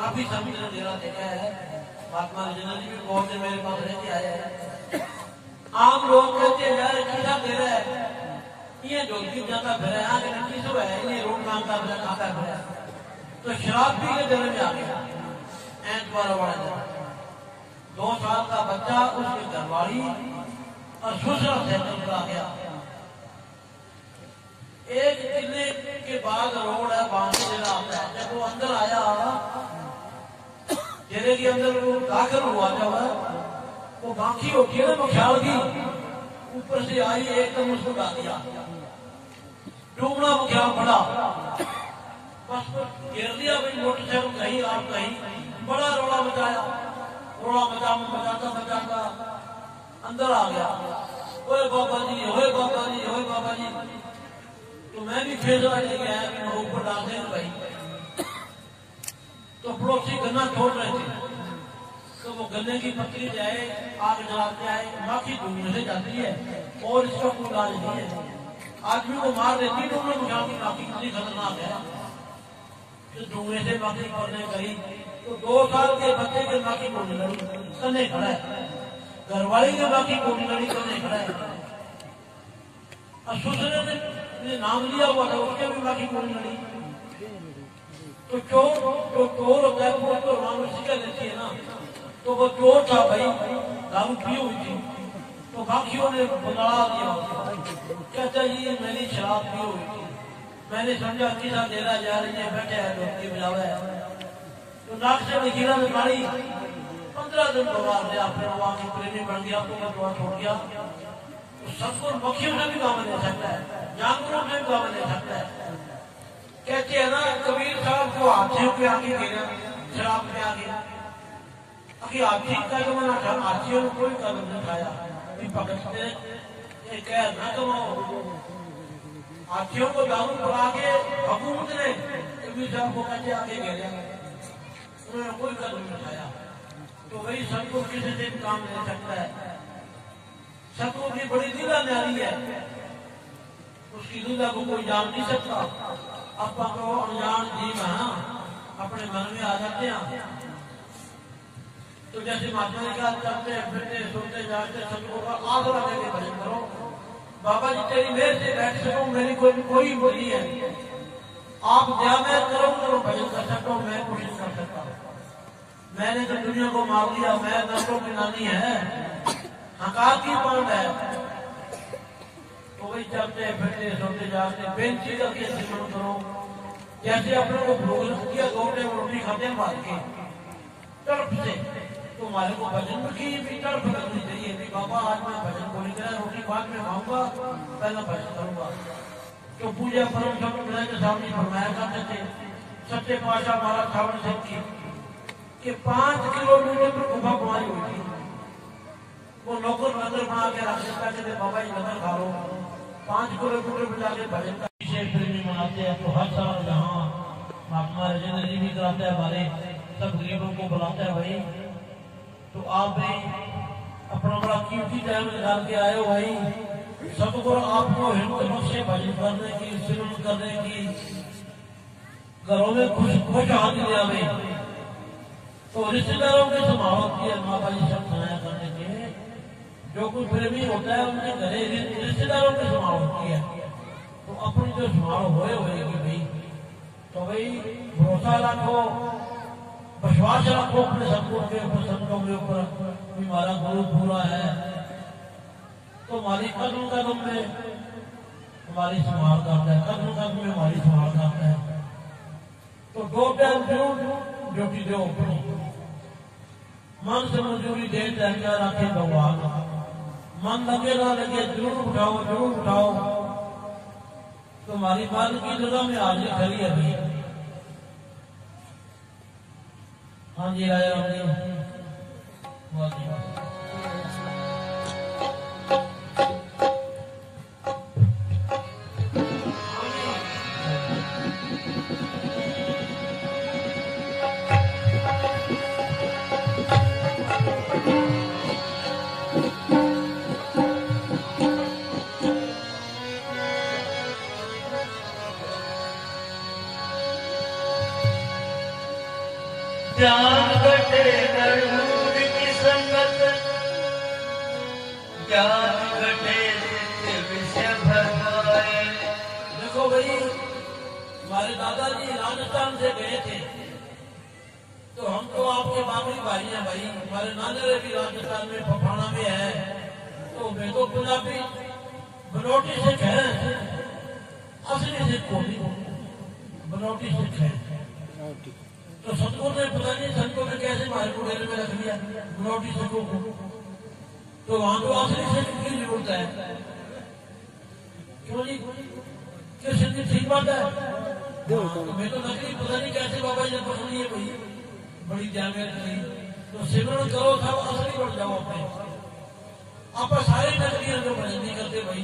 काफी समय डेरा देखा है। महात्मा जी भी बहुत मेरे पास रहते आए हैं। आम लोग कहते हैं यार किसा दे रहा है, ये जोगी जाता फिर है, आगे नकी सो है, ये रोड काम का फिर खाता फिर। तो शराब पी के दिल में आ गया। ऐतवार वाला 2 साल का बच्चा, उसकी घरवाली और ससुर से चला गया। एक किले के बाद रोड है, बांध जिला आता है। जब वो अंदर आया, जिले के अंदर वो दाखिल हुआ, जब वो बाकी होती है ना मख्याल की, ऊपर से आई एकदम उसको डाल दिया। डूबना मख्याल पड़ा, बस गिर दिया भाई मोटरसाइकिल कहीं आप कहीं। बड़ा रोड़ा मचाया, रोड़ा मचाता मचाता अंदर आ गया। ओए बाबा जी, ओए बाबा जी, ओए बाबा जी। तो मैं भी फिर लेके आया कि मैं ऊपर डाल दें भाई। तो पड़ोसी गन्ना छोड़ रहे थे, तो वो गन्ने की पत्ती जाए, आग जलाते आए, माखी ढूंढने से जाती है और इसका कोई इलाज नहीं है। आदमी को मार देती, ढूंढने मुझा की माखी कितनी खतरनाक है। तो ढूंढने से माखी पड़ने गई, तो 2 साल के बच्चे के माखी कोनी लड़ी कन्ने खड़ा है, घरवाली के माखी कोनी लड़ी कन्ने खड़ा है। और ससुर ने नाम लिया हुआ था, उसके भी माखी कोनी लड़ी। तो चोर जो चोर होता है वो तो नाम शिक्षा देती है ना। तो वो चोर था भाई, दारू पी हुई थी, तो बाकियों ने बुला दिया। कहता जी मेरी शराब पी हुई थी, मैंने समझा किसा देना जा रही है, बैठे है डोकी बजावे। तो नाक से नकीरा में मारी, 15 दिन बुला दिया, फिर वहां की प्रेमी बन गया, तो मैं दुआ छोड़ गया। तो सबको मक्खियों से भी काम ले सकता है, जानवरों से भी काम ले सकता है। कहते हैं ना कबीर साहब को हाथियों के आगे गिरा, शराब के आगे। अभी हाथी का जमाना था, हाथियों ने कोई कदम नहीं उठाया। पकड़ते कह ना कमाओ, हाथियों को दारू पड़ा के हुकूमत ने कबीर साहब को कहते आगे गिरा, उन्होंने कोई कदम नहीं उठाया। तो वही सबको किसी से काम ले सकता है। सबको की बड़ी लीला न्यारी है, उसकी लीला को कोई जान नहीं सकता। आप अनजान जीव है, अपने मन में आ जाते हैं। तो जैसे महात्मा जी का चलते फिरते सोते जाते सबको का आदरा देके भजन करो। बाबा जी तेरी मेहर से बैठ सकूं, मेरी कोई बोली है, आप दया में करो तो भजन कर सकता हूँ, मैं कोशिश कर सकता हूँ। मैंने तो दुनिया को मार लिया, मैं नशों की नानी है, हकार की पांड है। तो वही चलते फिरते सोते जाते बेंची करके सिमरण करो। जैसे अपने को भूख लगती है, 2 टाइम रोटी खाते हैं भाग के तड़प से, तो हमारे को भजन की भी तड़प करनी चाहिए कि बाबा आज मैं भजन को नहीं करा, रोटी बाद में खाऊंगा, पहला भजन करूंगा। तो पूजा परम समय के सामने फरमाया करते थे सच्चे पातशाह महाराज श्रावण सिंह की कि 5 किलोमीटर पर गुफा बनाई हुई थी। वो नौकर नजर बना के रख देता, कहते बाबा जी नजर खा लो, 5 किलोमीटर पर जाके भजन का विशेष प्रेमी मनाते हैं। तो हर साल यहाँ महात्मा राजेंद्र जी भी कराते हैं, हमारे सब गरीबों को बुलाते हैं भाई। तो आप भी अपना बड़ा कीमती टाइम निकाल के आए हो भाई, सबको आपको हिम्मत से भजन करने की, सिमरन करने की, घरों में खुश हाथ दिया भाई। तो रिश्तेदारों की संभाल होती है, माता जी सब सुनाया करने के। जो कुछ प्रेमी होता है उनके घरे रिश्तेदारों की संभाल होती है, तो अपनी जो संभाल होएगी भाई। तो भाई भरोसा रखो, विश्वास रखो अपने सदगुरु के ऊपर, संतों के ऊपर, हमारा गुरु पूरा है। तो हमारी कदम कदम में हमारी संभाल करता है, कदम कदम में हमारी संभाल करता है। तो 2 टाइम जरूर ड्यूटी दो, मन से मंजूरी दे क्या रखे भगवान, मन लगे ना लगे जरूर उठाओ, जरूर उठाओ। तो हमारी बाल की जगह में हाजिर खड़ी अभी। हाँ जी राजा राम जी, ज्ञान घटे गरुड़ की संगत ज्ञान घटे विषय भरमाए। देखो भाई, हमारे दादाजी राजस्थान से गए थे, तो हम तो आपके बाबरी भाई हैं भाई। हमारे नाना भी राजस्थान में फफाना में है, तो मैं तो पंजाबी बनौटी से कह रहे हैं, असली से कोई बनौटी से कह। तो सतगुरु ने पता नहीं संतों ने कैसे हमारे को डेरे में रख लिया बनौटी से को। तो वहां तो असली से की जरूरत है, क्यों नहीं? क्यों सिद्धि ठीक बात है? तो मैं तो नकली पता नहीं कैसे बाबा जी ने पकड़ लिए भाई, बड़ी जागृत थी। तो सिमरन करो था असली बढ़ जाओ अपने। आप सारे नकली जो भजन नहीं करते भाई,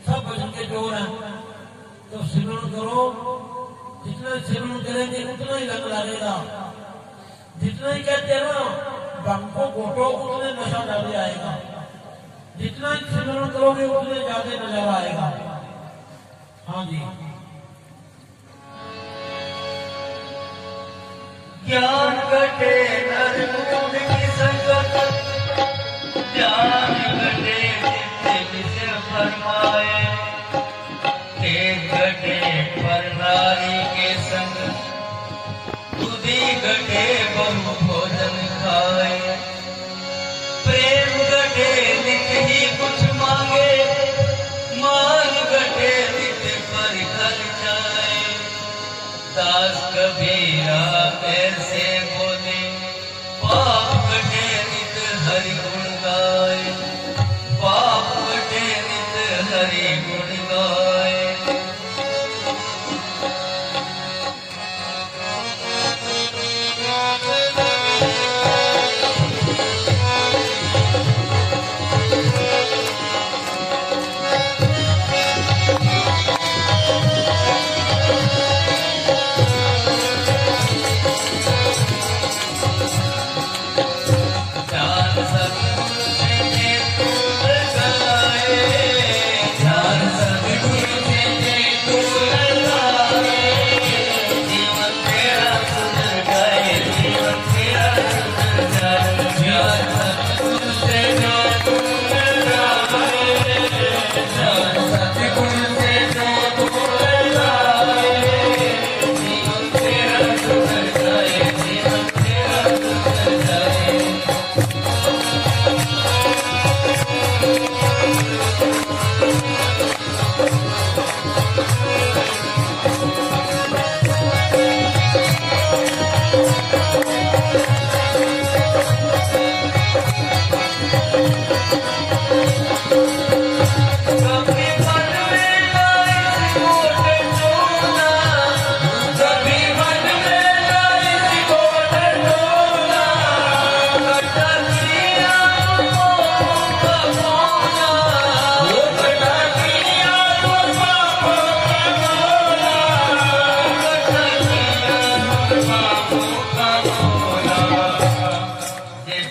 सब भजन के जोर हैं। तो सिमरन करो, जितना सिमरन करेंगे उतना ही रंग लगेगा। जितना ही कहते हैं ना भंग को घोटो उतने नशा ज्यादा आएगा। जितना ही सिमरन करोगे उतने ज्यादा नजर आएगा। हाँ जी। ज्ञान घटे नर मूढ़ की संगत, ज्ञान घटे नित्य विषय फरमाए। तेज घटे पर नारी के संग, बुद्धि घटे बहु भोजन खाए। प्रेम घटे नित ही कुछ मांगे, मान घटे नित पर खर्चाए। दास कबीरा कैसे बोले, पाप घटे नित हरि गुण गाए। पाप घटे नित हरि गुण गाए।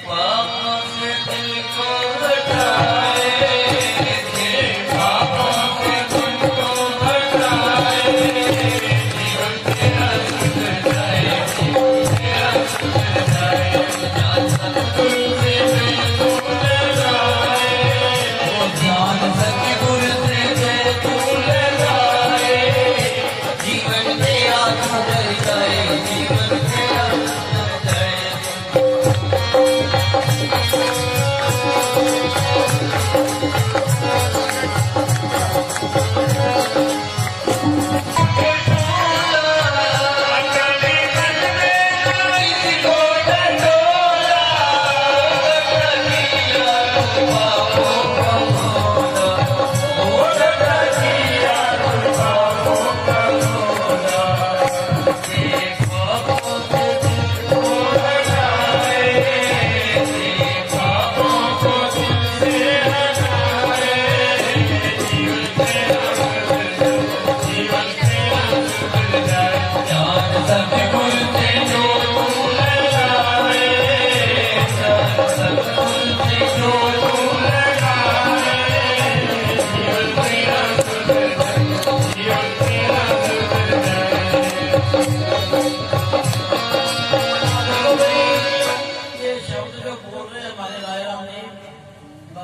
पापों से दिल को हटाए।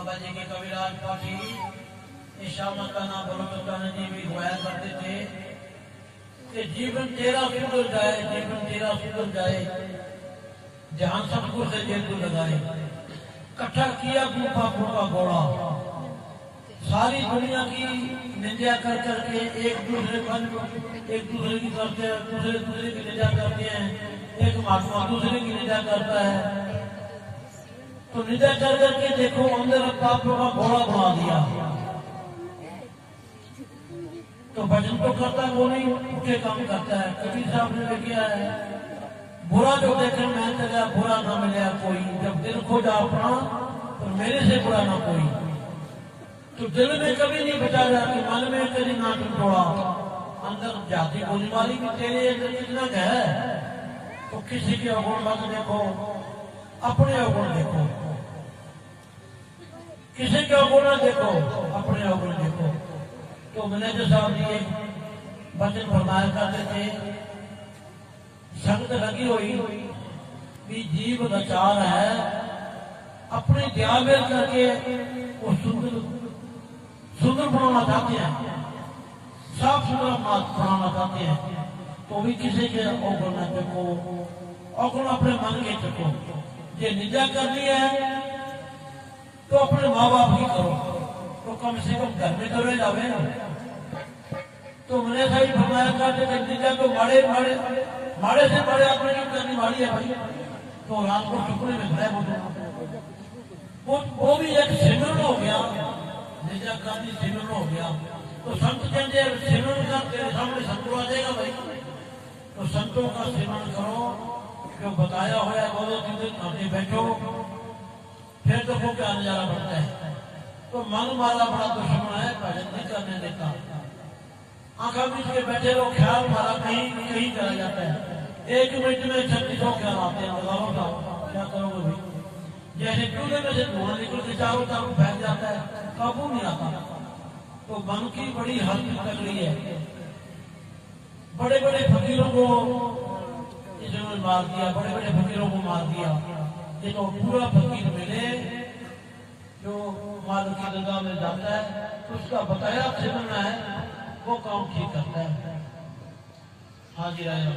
बाबा जी के कविराज पाठी शामत का नाम बलोचन जी भी हुआ करते थे कि जीवन तेरा सुधर जाए, जीवन तेरा सुधर जाए, जहां सतगुरु से जेल को लगाए। इकट्ठा किया गुफा फूका घोड़ा, सारी दुनिया की निंदा कर करके एक दूसरे की करते हैं, दूसरे की निंदा करते हैं। एक महात्मा दूसरे की निंदा करता है, तो निंदा कर करके देखो अंदर पापों का घोड़ा बना दिया। तो भजन तो करता वो नहीं, उठे काम करता है। कबीर साहब ने लिखा है, बुरा जो देखे मैं तेरा बुरा ना मिले कोई, जब दिल खोजा अपना तो मेरे से बुरा ना कोई। तो दिल में कभी नहीं बचाया कि मन में तेरी ना टूटा, अंदर जाति बोली वाली भी तेरे अंदर कितना है। तो किसी के अवगुण मत देखो, अपने अवगुण देखो, किसी के अवगुण देखो, अपने अवगुण देखो। तो मैनेजर साहब जी एक वचन फरमाया करते थे, संगत लगी हुई भी जीव लाचार है, अपने ध्यान में करके वो सुंदर बनाना चाहते हैं, साफ सुथरा बनाना चाहते हैं। तो भी किसी के अवगुण न देखो, अवगुण अपने मन के देखो। ये निंदा करनी है तो अपने माँ बाप की करो, तो कम से कम घर में तो रह जावे ना। तो मैंने सही फरमाया करते थे, निंदा तो माड़े से बड़े अपने की करनी वाली है भाई। तो रात को टुकड़े में खड़े वो भी एक सिमरन हो गया, निंदा करनी सिमरन हो गया। तो संत कहते सिमरन कर तेरे सामने संतो आ जाएगा भाई। तो संतों का सिमरन करो, जो बताया हुआ है दो दिन खाते बैठो, फिर देखो क्या नजारा बनता है। तो मन मारा बड़ा दुश्मन है, भजन नहीं करने देता। आंखा बीच के बैठे रहो, ख्याल मारा कहीं चला जाता है। 1 मिनट में 3600 ख्याल आते हैं, लगाओ का क्या करोगे भाई। जैसे चूल्हे में से धुआं निकल के चारों तरफ फैल जाता है, काबू नहीं आता। तो मन की बड़ी हालत तगड़ी है। बड़े बड़े फकीरों को इसने मार दिया, बड़े बड़े फकीरों को मार दिया। ये तो पूरा फकीर मिले जो मालिक की दरगाह में जाता है, उसका बताया सिमरना है, वो काम ठीक करता है। हाजिर आया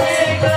Thank you.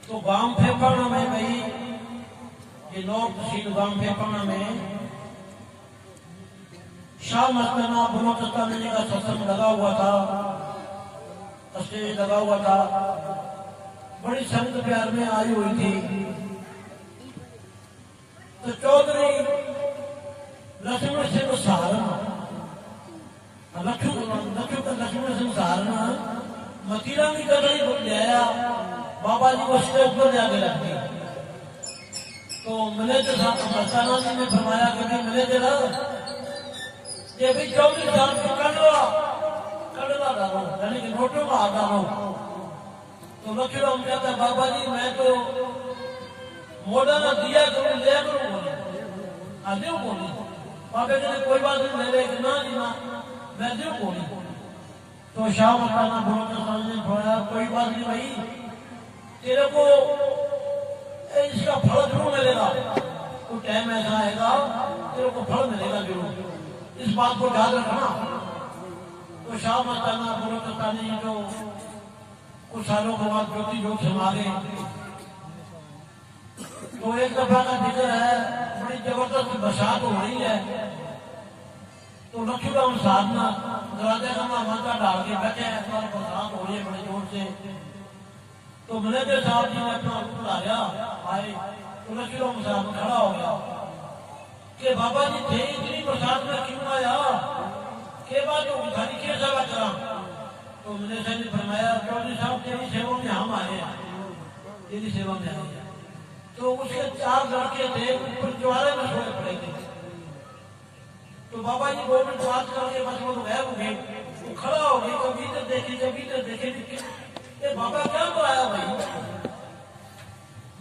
तो गांव फेफाना में भाई ये नॉर्थ तहसील गांव फेफाना में शाह मस्ताना बलोचिस्तान का सत्संग लगा हुआ था, स्टेज लगा हुआ था, बड़ी संगत प्यार में आई हुई थी। तो चौधरी लक्ष्मण सिंह सहारण लक्ष्मण सिंह सहारण मतीरा की कदड़ी को ले आया, बाबा जी को स्टेज पर जाके रख दिया। तो मैनेजर साहब मस्ताना जी ने फरमाया कि मैनेजर ये भी चौधरी साहब को कड़वा डालो, यानी कि नोटों का हाथ डालो। तो लक्ष्मण कहता है बाबा जी मैं तो मोड़ा ना दिया करूँ ले करूँ बोले आज बोली बाबे कहते कोई बात नहीं ले ले ना जी ना मैं दे बोली तो शाह मस्ताना बोलो तो समझने थोड़ा कोई बात नहीं भाई तेरे को इसका फल जरूर मिलेगा तो टाइम ऐसा आएगा तेरे को फल मिलेगा जरूर इस बात को याद रखना। तो शाह मस्ताना बोलो तो जो कुछ सालों के बाद ज्योति जोत समारे तो एक दफा का जिक्र है बड़ी जबरदस्त बरसात हो रही है तो लक्ष्मण साधना दरवाजे का माथा डाल के बैठे हैं पर बरसात हो रही है बड़े जोर से तो मैनेजर साहब जी ने अपना बुलाया आए तो लक्ष्मण साहब खड़ा हो गया कि बाबा जी थे इतनी बरसात में क्यों आया के बात होगी खाली क्या सेवा करा तो मैनेजर ने फरमाया चौधरी साहब तेरी सेवा में हम आए हैं तेरी सेवा में आए हैं तो उसके 4 लड़के थे ऊपर ज्वारे में सोए पड़े थे तो बाबा जी 2 मिनट बात करके बस वो गायब हो गए वो खड़ा हो गया कभी इधर देखे कभी इधर देखे ये बाबा क्या बुलाया भाई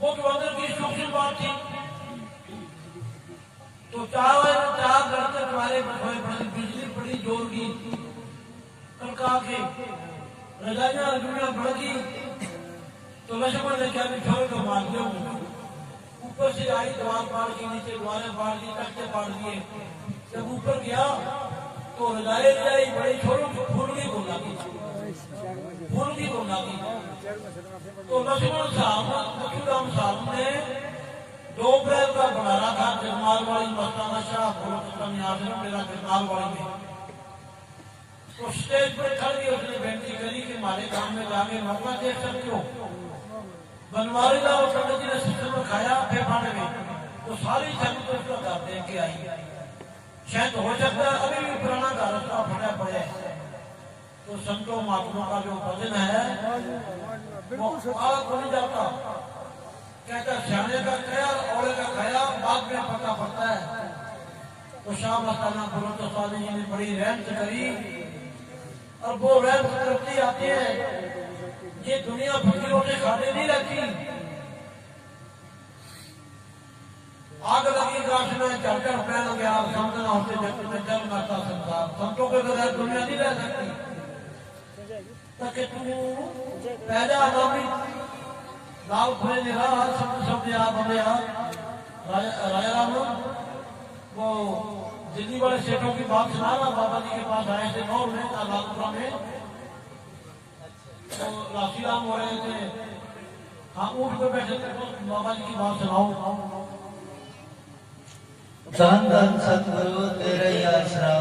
वो तो अंदर की सूक्ष्म बात थी तो 4 लड़के तुम्हारे बड़ी बिजली बड़ी जोर की कड़का के रजाइयां रजुइयां बढ़ गई तो लक्ष्मण ने क्या छोड़ को मार दिया ऊपर से आई द्वार पाड़ के नीचे द्वारे पाड़ दी तख्ते पाड़ दिए जब ऊपर गया तो रजाई रजाई बड़ी छोरों को फूल की बोला की तो लक्ष्मण साहब ने 2 अप्रैल का बना रहा था जगमाल वाली मस्ताना शाह मेरा जगमाल वाली में तो स्टेज पर खड़ गई उसने बेनती करी कि हमारे काम में जाके मौका देख सकते हो बनवारी लाल पंडित जी ने सिस्टम में खाया फेफाने में तो सारी जंग तो उसका घर देख के आई शायद हो सकता है अभी भी पुराना का रास्ता फटा पड़े तो संतों महात्मा का जो भजन है वो आग नहीं जाता कहता सियाने का कया औले का खाया बाद में पता पड़ता है तो शाह मस्ताना बुलंद स्वामी जी ने बड़ी रहमत करी और वो रहमत करती आती है ये दुनिया फकीरों से खाते नहीं रहती आग लगी गाछ में चढ़कर पैन गया समझना होते जल माता संसार संतों के बगैर दुनिया नहीं रह सकती ताकि तू पैदा नामी लाभ खुले निगाह शब्द आप हमें राजा राम वो दिल्ली वाले सेठों की बात सुना रहा बाबा जी के पास आए थे नौर में लालपुरा में तो राशीराम हो रहे थे हाँ ऊँट पे बैठे थे तो बाबा जी की बात सुनाओ धन धन सतगुरु तेरे आसरा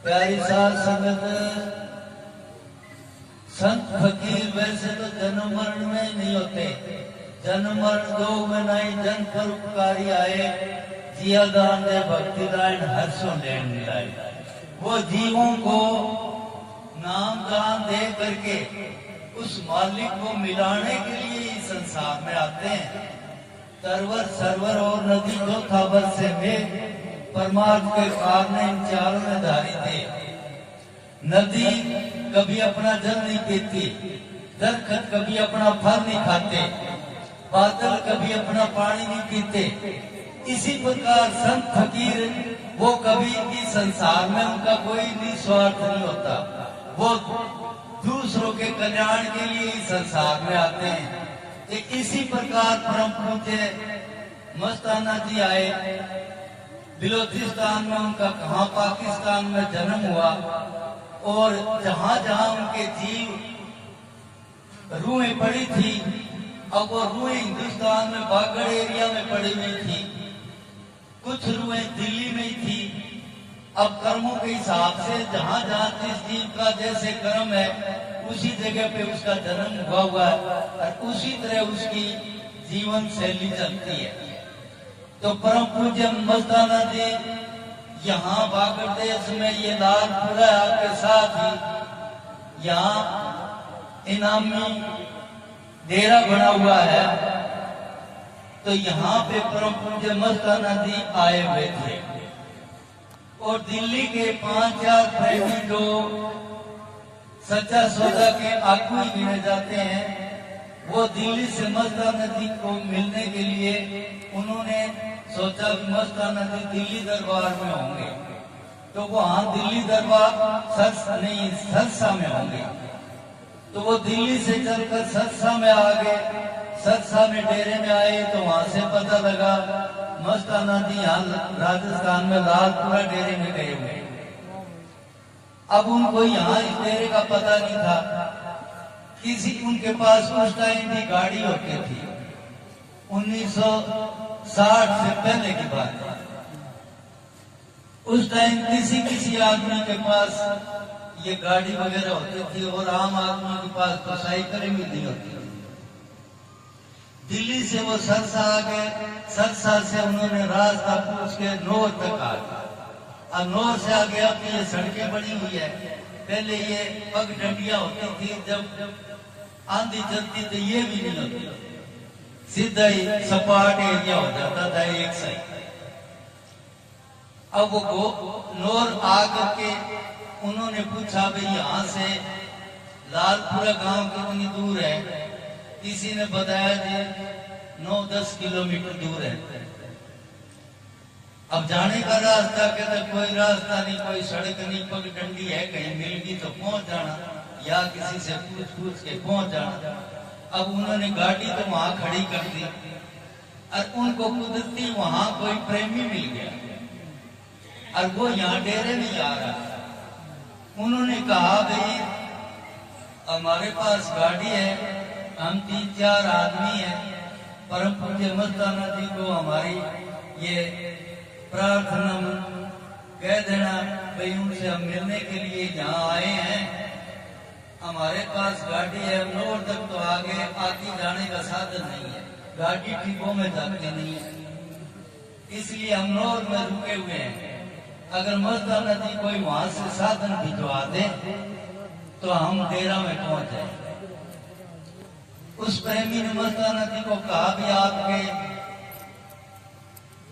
प्यारी साध संगत संत फकीर वैसे तो जन्म मरण में नहीं होते जन्म मरण 2 में नहीं जन पर उपकारी आए जिया दान दे भक्ति दान हर्षों लेन मिलाए वो जीवों को नाम दान दे करके उस मालिक को मिलाने के लिए इस संसार में आते हैं तरवर सरवर और नदी जो था बरसे में परमात्मा के कारण इन चारों में धारी थे नदी कभी अपना जल नहीं पीती दरखत कभी अपना फल नहीं खाते बादल कभी अपना पानी नहीं पीते इसी प्रकार संत फकीर वो कभी भी संसार में उनका कोई निस्वार्थ नहीं होता वो दूसरों के कल्याण के लिए इस संसार में आते हैं इसी प्रकार परम पूज्य मस्ताना जी आए बिलोचिस्तान में उनका कहाँ पाकिस्तान में जन्म हुआ और जहाँ जहाँ उनके जीव रूहें पड़ी थी अब वो रूहें हिंदुस्तान में बागड़ एरिया में पड़ी हुई थी कुछ रूहें दिल्ली में ही थी अब कर्मों के हिसाब से जहाँ जहाँ जिस जीव का जैसे कर्म है उसी जगह पे उसका जन्म हुआ है और उसी तरह उसकी जीवन शैली चलती है तो परम पूज्य मस्ताना जी यहाँ बागड़ देश में ये लालपुरा आपके साथ ही यहाँ इनामी डेरा बना हुआ है तो यहाँ पे परम पूज्य मस्ताना जी आए हुए थे और दिल्ली के 5-4 प्रेमी लोग सच्चा सौदा के आगू ही गिने जाते हैं। वो दिल्ली से मस्ता नदी को मिलने के लिए उन्होंने सोचा कि मस्ता नदी दिल्ली दरबार में होंगे, तो वहां दिल्ली दरबार सरसा में होंगे। तो वो दिल्ली से चलकर सरसा में आ गए। सरसा में डेरे में आए तो वहां से पता लगा मस्ता नदी यहाँ राजस्थान में लालपुरा डेरे में गए हुए। अब उनको यहाँ इस डेरे का पता नहीं था। किसी उनके पास उस टाइम भी गाड़ी होती थी, 1960 से पहले की बात है। उस टाइम किसी आदमी के पास ये गाड़ी वगैरह होती थी और आम आदमी के पास तो साइकिलें भी नहीं होती। दिल्ली से वो सरसा आ गए। सरसा से उन्होंने रास्ता पूछ के नौर तक आ गए। अब नौर से आगे अब ये सड़कें बनी हुई है। पहले ये पग डंडियां होती थी, जब आंधी चलती तो ये भी नहीं होती, सीधा ही सपाट एरिया हो जाता था एक साइड। अब वो नौर आकर के उन्होंने पूछा भाई यहाँ से लालपुरा गांव कितनी दूर है? किसी ने बताया जी 9-10 किलोमीटर दूर है। अब जाने का रास्ता कहते कोई रास्ता नहीं, कोई सड़क नहीं, पग डंडी है, कहीं मिल गई तो पहुंच जाना या किसी से पूछ के पहुंच जाना। अब उन्होंने गाड़ी तो वहां खड़ी कर दी और उनको कुदरती वहां कोई प्रेमी मिल गया और वो यहाँ डेरे नहीं आ रहा। उन्होंने कहा भाई हमारे पास गाड़ी है, हम 3-4 आदमी हैं, परम पूज्य मस्ताना जी को हमारी ये प्रार्थना कह देना भाई उनसे हम मिलने के लिए यहाँ आए हैं। हमारे पास गाड़ी है, नौर तक तो आगे जाने का साधन नहीं है, गाड़ी डिब्बों में जाती नहीं है, इसलिए हम नौर में रुके हुए हैं। अगर मस्ताना जी कोई वहां से साधन भिजवा दे तो हम डेरा में पहुंच जाए। उस प्रेमी ने मस्ताना जी को कहा भी आपके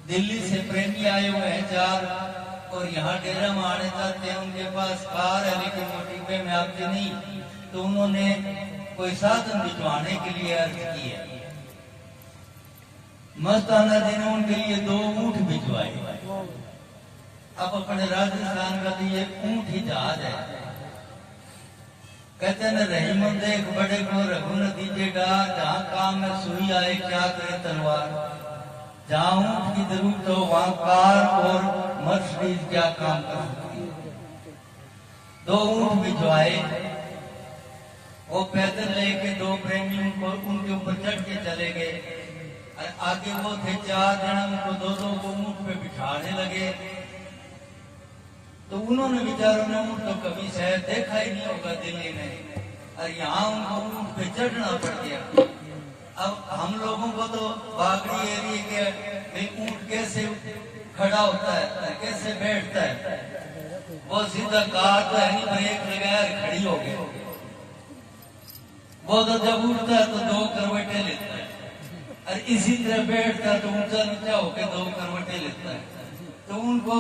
दिल्ली से प्रेमी आए हुए हैं 4 और यहाँ डेरा में आने चाहते हैं, उनके पास कार है लेकिन वो डिब्बे में आते नहीं। तो उन्होंने कोई साधन भिजवाने के लिए अर्ज की है। मस्ताना जी ने उनके लिए 2 ऊंट भिजवाए। अब अपने राजस्थान का तो ये ऊंट ही जहाज है। कहते न रहीमन देख बड़े को रघु नतीजे डार, जहाँ काम में सुई आए क्या करे तलवार। जहाँ ऊंट की जरूरत हो वहाँ कार और मर्सिडीज क्या काम कर सकती है। 2 ऊंट भिजवाए। वो पैदल लेके 2 प्रेमी उनके ऊपर चढ़ के चले गए। आगे वो थे 4 जन, उनको 2-2 को ऊंट पे बिठाने लगे। तो उन्होंने बेचारों ने ऊंट तो कभी शायद देखा ही नहीं होगा दिल्ली में, और यहाँ उनको ऊंट पे चढ़ना पड़ गया। अब हम लोगों को तो बागड़ी एरिया के ऊंट कैसे खड़ा होता है, कैसे बैठता है, वो सीधा कार तो है नहीं, ब्रेक लगाया खड़ी हो गई। वो तो जब उठता है तो 2 करवटें लेता है, और इसी तरह बैठता है तो ऊंचा नीचा होकर 2 करवटें लेता है। तो उनको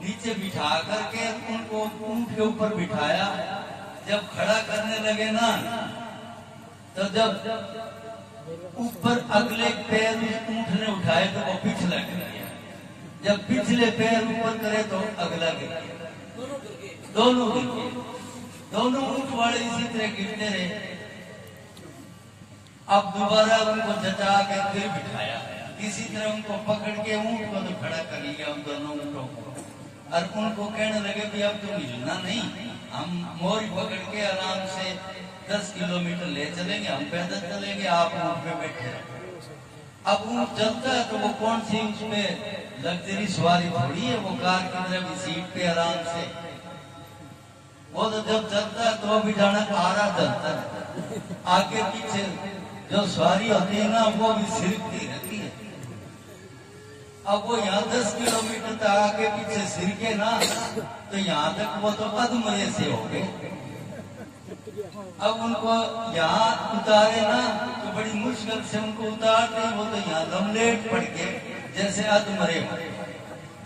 नीचे बिठा करके उनको ऊंट के ऊपर बिठाया। जब खड़ा करने लगे ना, तो जब ऊपर अगले पैर उस ऊंट ने उठाए तो वो पिछला गिर गया। जब पिछले पैर ऊपर करे तो अगला गिर गया, दोनों गिर गए। दोनों ऊंट वाले इसी तरह गिरते रहे। अब दोबारा उनको जचा के फिर बिठाया, इसी तरह उनको पकड़ के ऊंट को तो खड़ा कर लिया उन दोनों ऊंटों को। और उनको कहने लगे कि अब तो हिलना नहीं, हम मोरी पकड़ के आराम से 10 किलोमीटर ले चलेंगे, हम पैदल चलेंगे, आप ऊंट पे बैठे रहो। अब ऊंट चलता है तो वो कौन सी उसमें लग्जरी सवारी थोड़ी है, वो कार की तरह सीट पे आराम से। वो तो जब चलता है तो भी जाना आरा चलता है, आगे पीछे जो सवारी होती है ना वो भी सिरकती रहती है। अब वो यहाँ 10 किलोमीटर तक आगे पीछे सिरके ना, तो यहाँ तक वो तो अधमरे से हो गए। अब उनको यहाँ उतारे ना तो बड़ी मुश्किल से उनको उतारते, वो तो यहाँ लमलेट पड़ के जैसे अधमरे हो।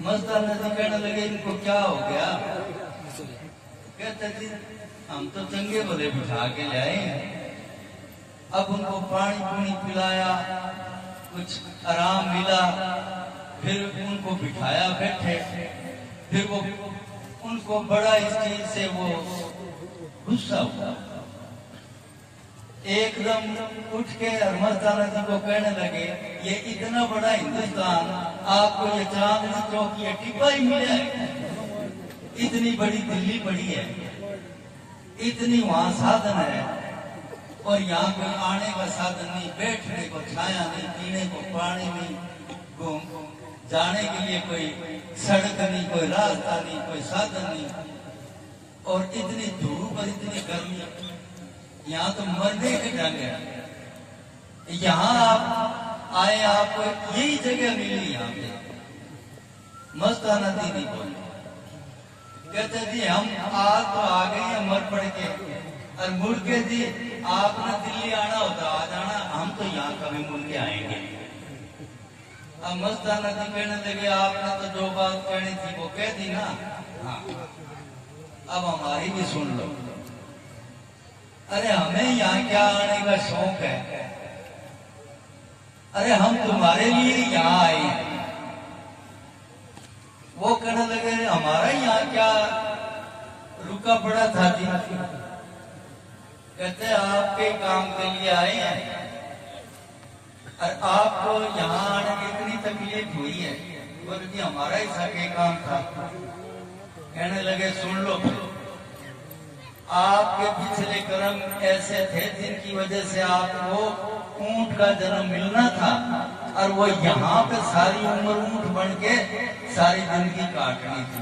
मस्ताना जी कहने लगे इनको क्या हो गया? कहते जी हम तो चंगे भले बिठा के ले आए हैं। अब उनको पानी पूनी पिलाया, कुछ आराम मिला, फिर उनको बिठाया बैठे, फिर वो उनको बड़ा इस चीज से वो गुस्सा हुआ। एकदम उठ के हरमस्ताना जी को कहने लगे, ये इतना बड़ा हिंदुस्तान, आपको ये चांदनी चौक ये टिब्बा ही मिला है? इतनी बड़ी दिल्ली पड़ी है, इतनी वहां साधन है, और यहाँ कोई आने का साधन नहीं, बैठने को छाया नहीं, पीने को पानी नहीं, जाने के लिए कोई सड़क नहीं, कोई रास्ता नहीं, कोई साधन नहीं, और इतनी धूप और इतनी गर्मी, यहाँ तो मरने के ढंग है। यहाँ आप आए, आपको यही जगह मिली यहाँ पे। मस्ताना दीदी बोले, कहते जी हम आज तो आ गए हैं मर पड़ के, और मुड़ के जी आपने दिल्ली आना होता आ जाना, हम तो यहाँ कभी मुड़ के आएंगे। अब मस्ताना जी कहने लगे, आपने तो जो बात कहनी थी वो कह दी ना, हाँ अब हमारी भी सुन लो। अरे हमें यहाँ क्या आने का शौक है? अरे हम तुम्हारे लिए यहाँ आए हैं। वो कहने लगे, हमारा यहाँ क्या रुका पड़ा था जी? कहते आपके काम के लिए आए हैं, और आपको यहाँ आने की इतनी तकलीफ हुई है, बोले जी हमारा ही सके काम था। कहने लगे, सुन लो, आपके पिछले कर्म ऐसे थे जिनकी वजह से आपको ऊंट का जन्म मिलना था, और वो यहाँ पे सारी उम्र ऊंट बन के सारी जिंदगी काटनी थी।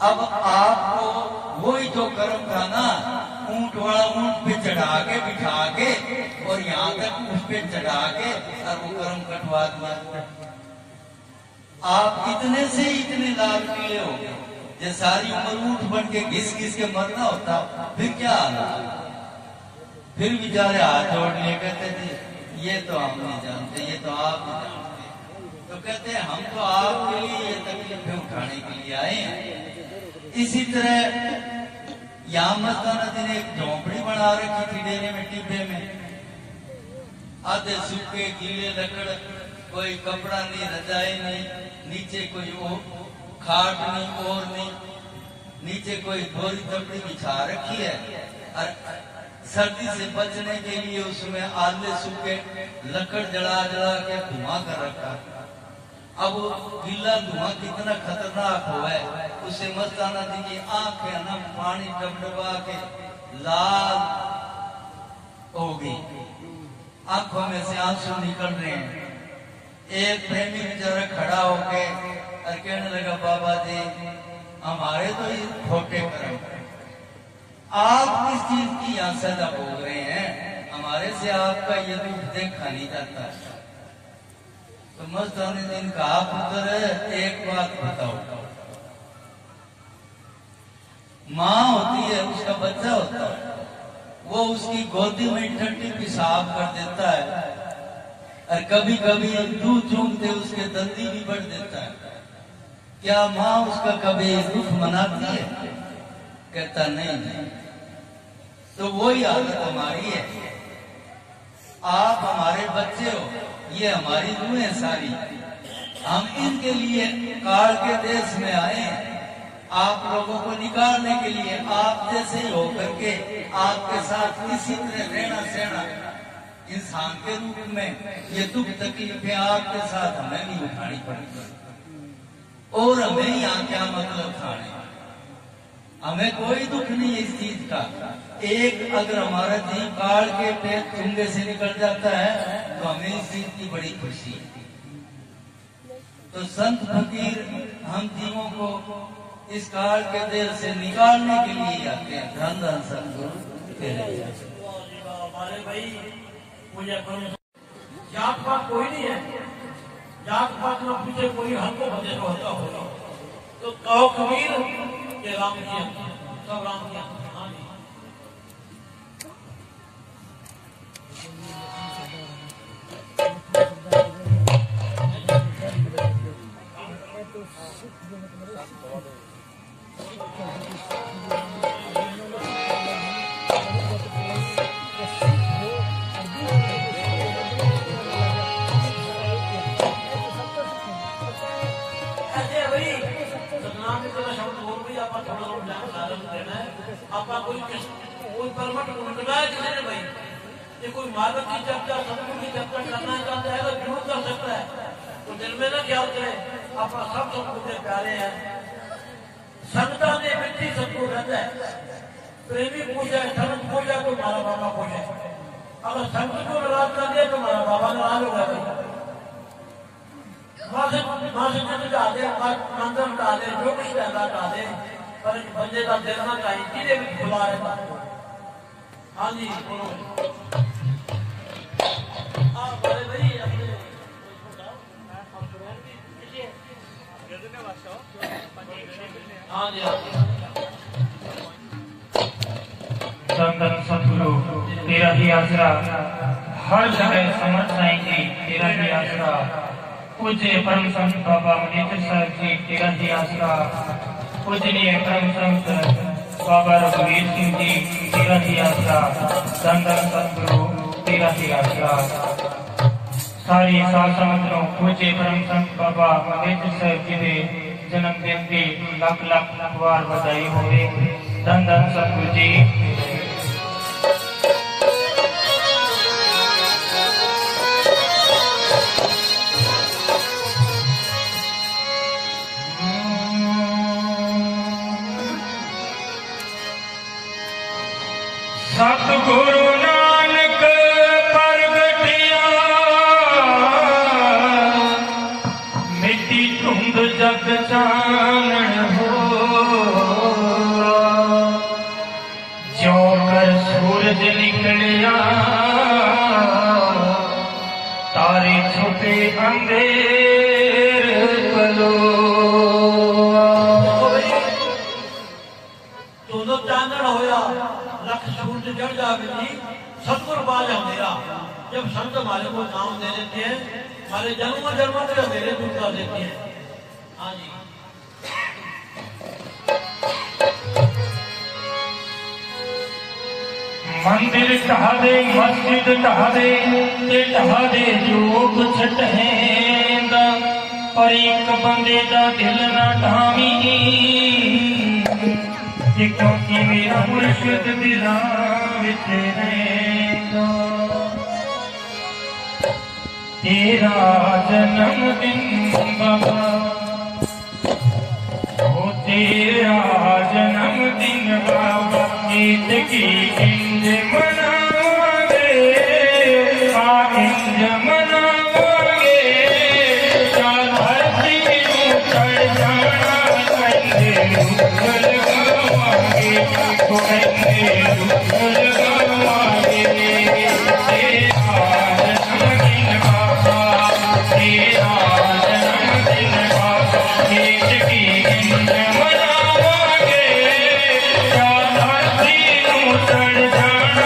अब आपको वही जो कर्म था ना, ऊंट वाला ऊंट पे चढ़ा के बिठा के और यहाँ तक उस पे चढ़ा के और वो कर्म कटवा दिया। आप इतने से इतने लाल पीले हो गए, ये सारी उम्र ऊंट बन के घिस घिस के मरना होता, फिर क्या हाल? फिर बेचारे हाथ जोड़ लिए, कहते थे ये तो हम नहीं जानते, ये तो आप नहीं जानते। तो कहते हम तो आपके लिए ये तकलीफें उठाने के लिए आए हैं। इसी तरह यहाँ मस्ताना जी ने एक झोंपड़ी बना रखी थी डेरे में, टिब्बे में, आधे सूखे गीले लकड़, कोई कपड़ा नहीं, रजाई नहीं, नीचे कोई खाट नहीं और नहीं, नीचे कोई बोरी तपड़ी बिछा रखी है, और सर्दी से बचने के लिए उसमें आले सूखे लकड़ जला जला के धुआं कर रखा। अब गीला धुआं कितना खतरनाक हुआ है, उसे मस्ताना जी की आंखें ना पानी डबडबा के लाल हो गई, आंखों में से आंसू निकल रहे हैं। एक प्रेमी बेचारा खड़ा होके और कहने लगा, बाबा जी हमारे तो ये खोटे कर्म, आप किस चीज की यहाँ सजा भोग रहे हैं? हमारे से आपका ये दुख देखा नहीं जाता। तो मस्ताना जी ने कहा, पुत्र एक बात बताओ, माँ होती है, उसका बच्चा होता है, वो उसकी गोदी में ठंडी पेशाब कर देता है, और कभी कभी दूध चूमते उसके दंदी भी बढ़ देता है। क्या माँ उसका कभी दुख मनाती है? कहता नहीं। तो वही हालत हमारी है, आप हमारे बच्चे हो, ये हमारी रूहें सारी, हम इनके लिए काल के देश में आए हैं, आप लोगों को निकालने के लिए, आप जैसे ही होकर के आपके साथ इसी तरह रहना सहना इंसान के रूप में, ये दुख तकलीफें आपके साथ हमें भी उठानी पड़ेगी। और हमें यहाँ क्या मतलब खाने, हमें कोई दुख नहीं है इस चीज का। एक अगर हमारा जीव काल के पेट चुंगे से निकल जाता है तो हमें इस चीज की बड़ी खुशी है। तो संत फकीर हम जीवों को इस काल के देर से निकालने के लिए आते हैं। धन धन सतगुरु हमारे भाई पूजा करो, जात पात कोई नहीं है, जात पात में पीछे कोई हमको भजन होता होगा तो कहो कबीर के राम किया, सब राम किया। हाँ आपका कोई परमट उठना है किसी ने भाई, ये कोई मार्ग की चर्चा सत्संग की चर्चा करना चाहता है तो जरूर कर सकता है। तो दिल में ना ख्याल करे आपका सब मुझे प्यारे हैं। संगता ने मिट्टी सबको रहता है, प्रेमी पूछे धर्म पूछे तो मारा बाबा पूछे। अगर संत को नाराज कर दिया तो मारा बाबा नाराज होगा। माँ से हटा दे, मंदिर हटा दे, जो कुछ कहता हटा दे, पर बंदे का दिल ना चाहिए किले भी खुला रहता। हाँ जी बड़े भाई अपने हाँ जी धन सतगुरु तेरा ही आसरा, हर जगह समर्थ साईं जी तेरा ही आसरा, पूज्य परम संत बाबा मनेत्र साहब जी तेरा ही आसरा, पूजनीय परम संत बाबा रघुवीर सिंह जी तेरा ही आसरा, धन सतगुरु तेरा ही आसरा। सारी साल समझो पूज्य परम संत बाबा मनेत्र साहब जी के जन्मदिन की लख लख बार बधाई होवे। धन सतगुरु जी। सतगुरु नानक प्रगटिया, मिट्टी धुंध जग चानन हो, ज्यों कर सूरज निकलिया, तारे छुपे अंधेर कलो। तो चांदन होया लख सूरज जड़ जावे जी, सतगुर बाज मेरा। जब संत हमारे को नाम दे देते हैं, हमारे जन्म जन्म के मेरे दूर कर देते हैं। हाँ जी मंदिर ढहा दे, मस्जिद ढहा दे, ते ढहा दे जो कुछ ढहेंदा, पर एक बंदे दा दिल ना ढावी, क्योंकि मेरा मुर्शिद दिलां विच रहिंदा। तेरा जन्मदिन बाबा, ओ तेरा जन्मदिन बाबा, ईद की इंज मनावांगे, इंज मनावांगे, क्या धरती नूं चढ़ जाना कंधे रुख लगावांगे, कंधे रुख लगावांगे। तेरा जन्मदिन बाबा, तेरा जन्मदिन बाबा, ईद की इंज मनावांगे, क्या धरती नूं चढ़ जाना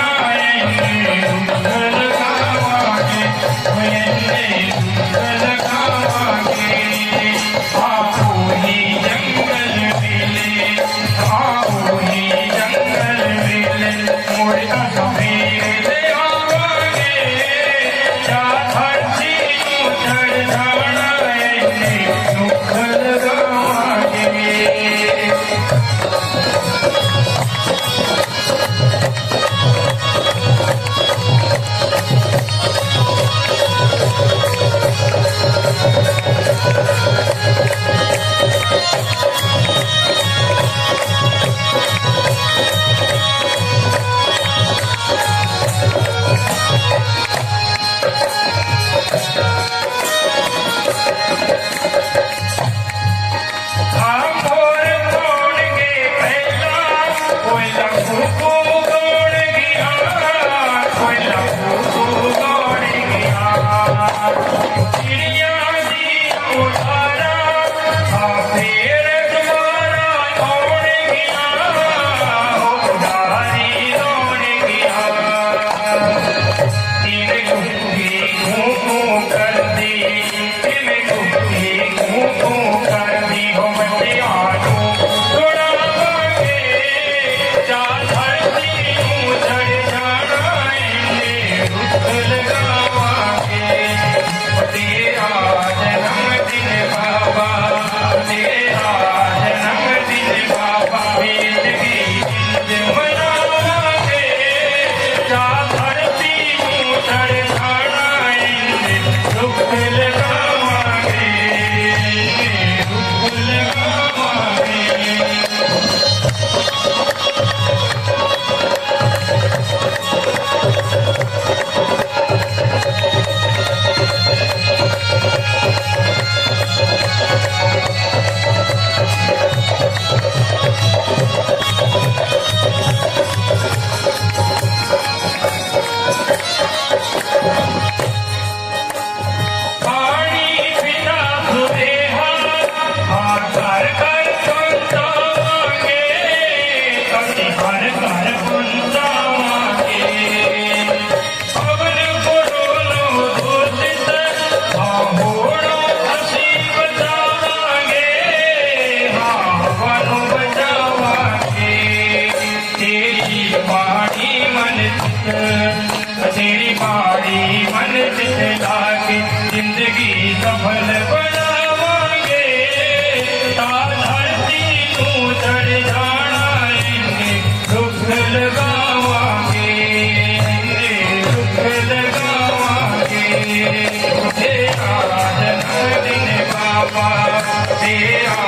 तेरा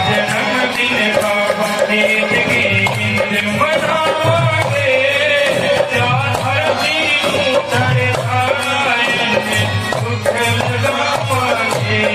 जन्मदिन बाबा देश के हिंद मनावांगे क्या धरती उतर आएंगे दुख लगावांगे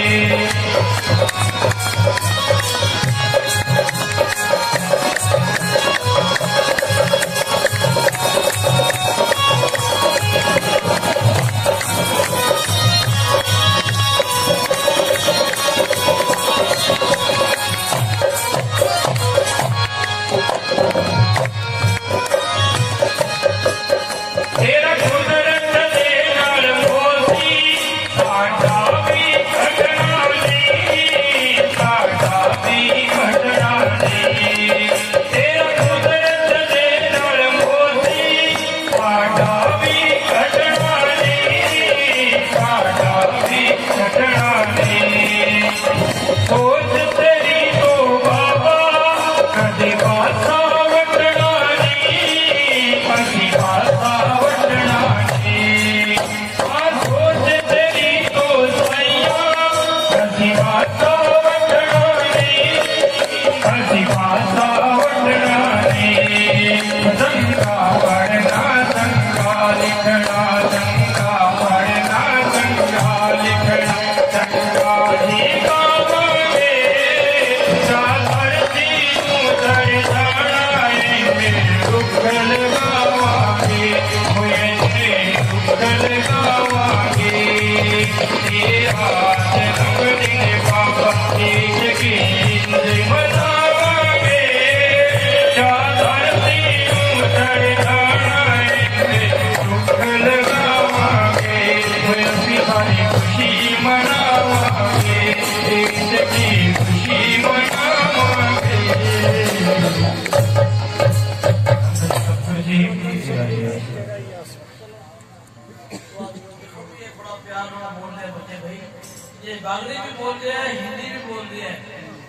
बांग्ली भी बोलते हैं, हिंदी भी बोलते हैं,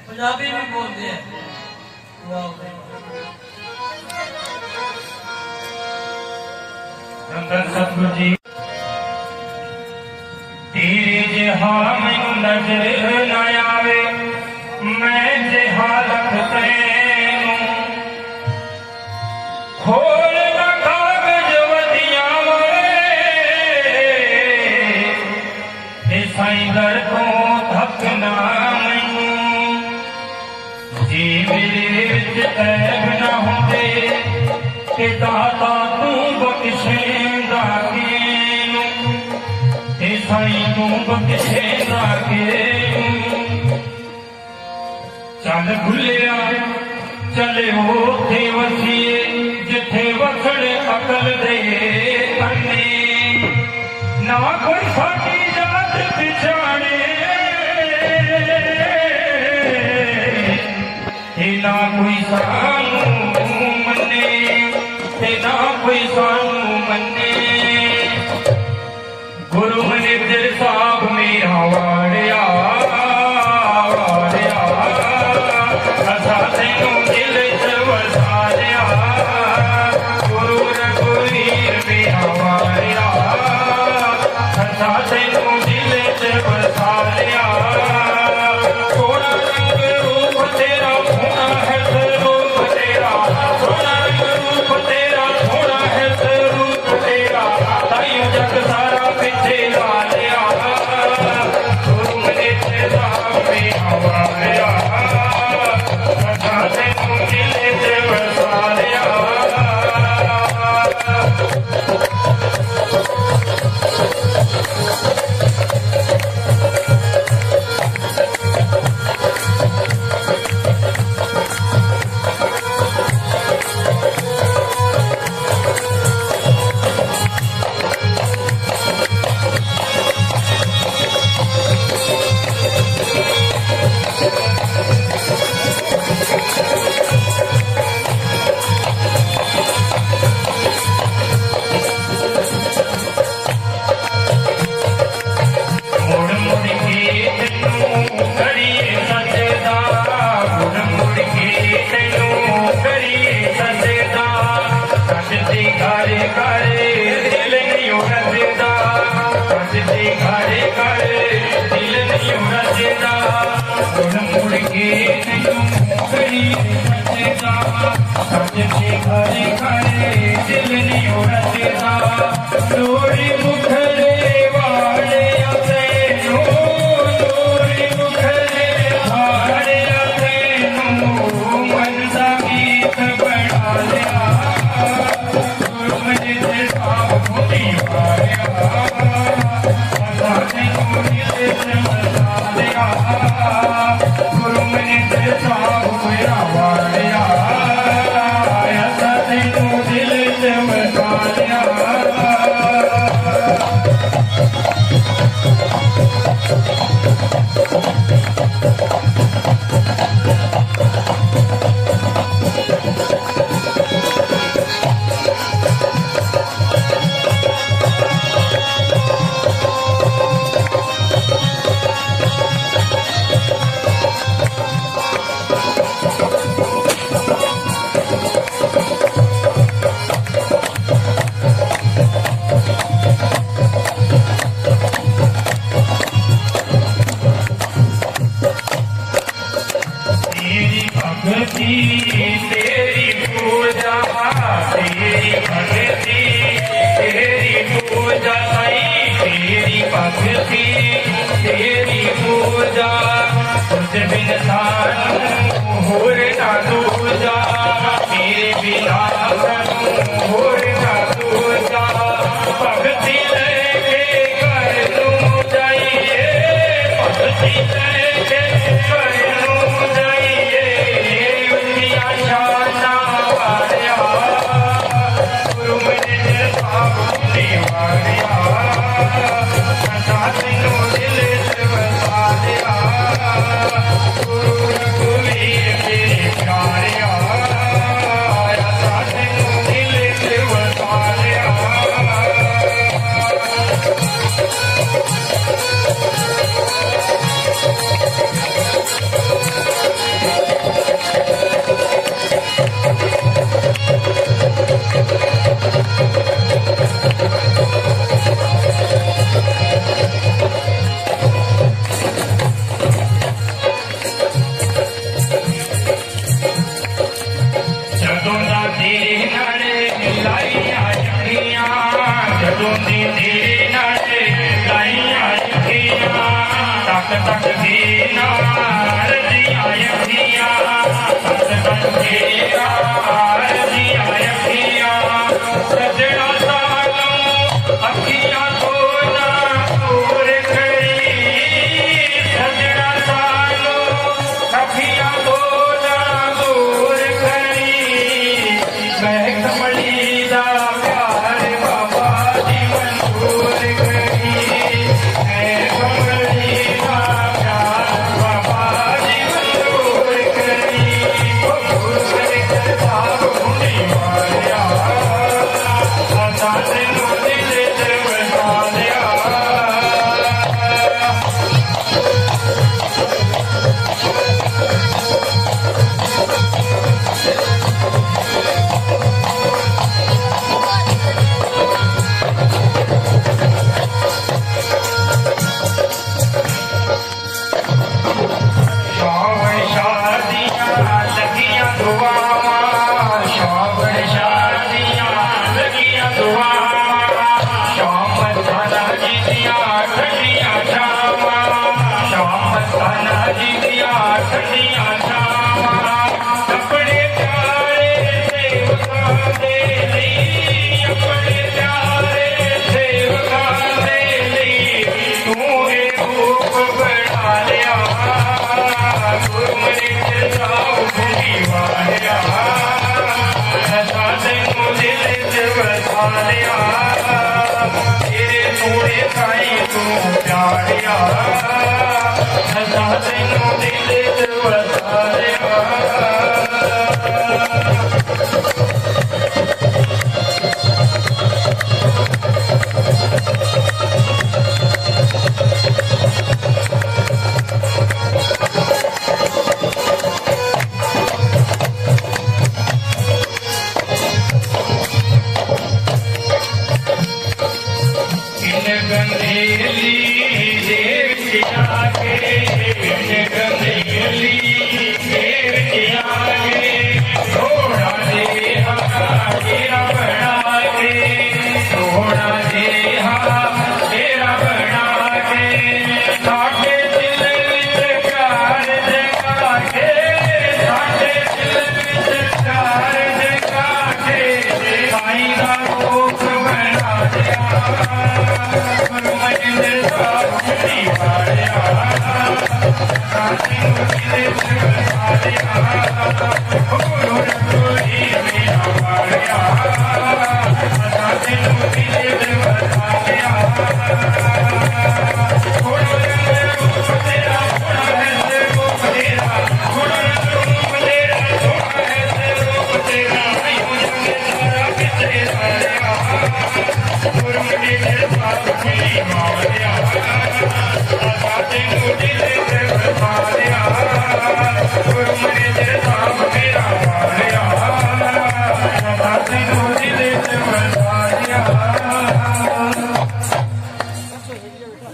पंजाबी भी बोलते हैं। सतगुरु जी तेरे जिहा मैनू नजर न आवे मैं जिहा लख तैनू खोल ना कागज वधिया वाले साईं दर को थकना मैनू जी मेरे विच ऐब ना होंदे ते दाता तू बख्शेंदा किनू ते साईं तू बख्शेंदा किनू चल भुलिया चले ओथे वसीए जिथे वसड़े अकल दे अन्ने ना कोई साडी जात पिछाड़े ना कोई सानू मन्ने ते ना कोई सानू मन्ने गुरु मनिंदर साहब मेरा वाड़िया असा तेनू दिल च वसा लिया गुरु रघुवीर मेरा वाड़िया असा तेनू दिल च वसा लिया सोना रंग रूप तेरा सोना है स्वरूप जिसे घरे घरे दिल नहीं उड़ता लोरी मुखरे वाले अपने लोरी मुखरे वाले अपने मन सा गीत बना लिया गुरु मुझे साफ मुझी मारिया असाने मुझे मजा लिया गुरु मुझे साफ मेरा वारिया असाने दिल से मजा लिया तेरी पूजा तेरी भक्ति तेरी पूजा तेरी भक्ति तेरी पूजा तुझ बिन सानू होर ना दूजा मेरे बिना होर ना दूजा भक्ति लेके कर लूं जाइए भक्ति लेके कर लूं जाइए गुरु मुझे साफ मुझी मारिया साथियों दिल से बसा दिया गुरु रघुवीर तेरे प्यारिया साथियों दिल से बसा दिया तक दीना रजिया यखिया तक दीना रजिया यखिया सजना सालों अखियां को ना दूर करी सजना सालों अखियां को ना दूर करी मैं कमली दा प्यार बाबा जी मंजूर करी मैं कमली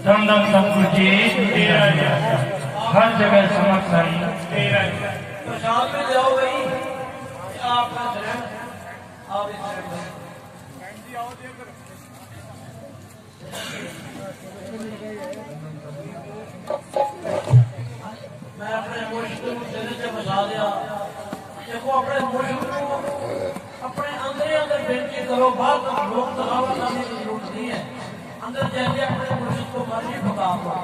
धमधम सतगुरु जी तेरा हर जगह समर्थन तेरा प्रसाद में जाओ भाई आपका शरण आप इस शरण में मैं अपने मुर्शिद को दिल से बचा दिया देखो अपने मुर्शिद को अपने अंदर ही अंदर बेनती करो बाहर लोग दिखावा करने की जरूरत नहीं है अंदर जैसे अपने मुर्शिद को मर्जी बता दो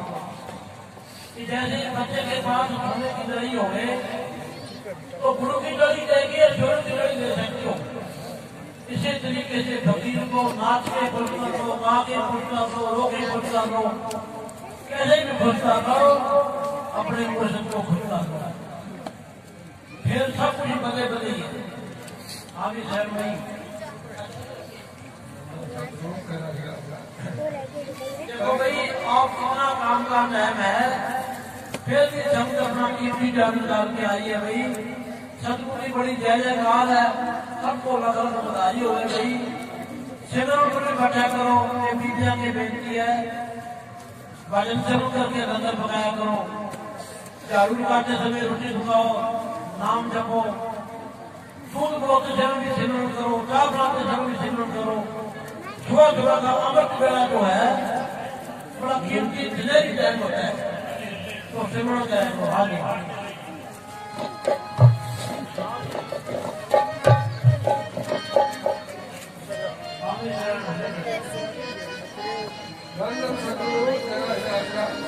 कि जैसे बच्चे के पास खाने की लड़ी हो तो गुरु की लड़ी देगी और जोर की लड़ी दे सकते हो इसी तरीके से फकीर को नाच के खुश कर दो गा के खुश कर दो रो के खुश कर दो कैसे भी खुश कर दो अपने मुर्शिद को खुश कर दो फिर सब कुछ बदले बदले आगे शहर में देखो भाई आप कितना काम का टाइम है फिर भी हम अपना कीमती जान निकाल के आई है भाई सतगुरु की बड़ी जय जयकार है सबको अलग अलग बधाई हो भाई सिमरन पर बैठा करो ये बीबिया की बेनती है भजन शुरू करके लंगर पकाया करो झाड़ू लगाते समय रोटी पकाओ नाम जपो दूध बनाते समय भी सिमरन करो चाय बनाते समय भी सिमरन करो सुबह सुबह का अमृत वेला जो है बड़ा कीमती दिलेरी टाइम होता है तो सिमरन करें तो आगे धन सतगुरु तेरा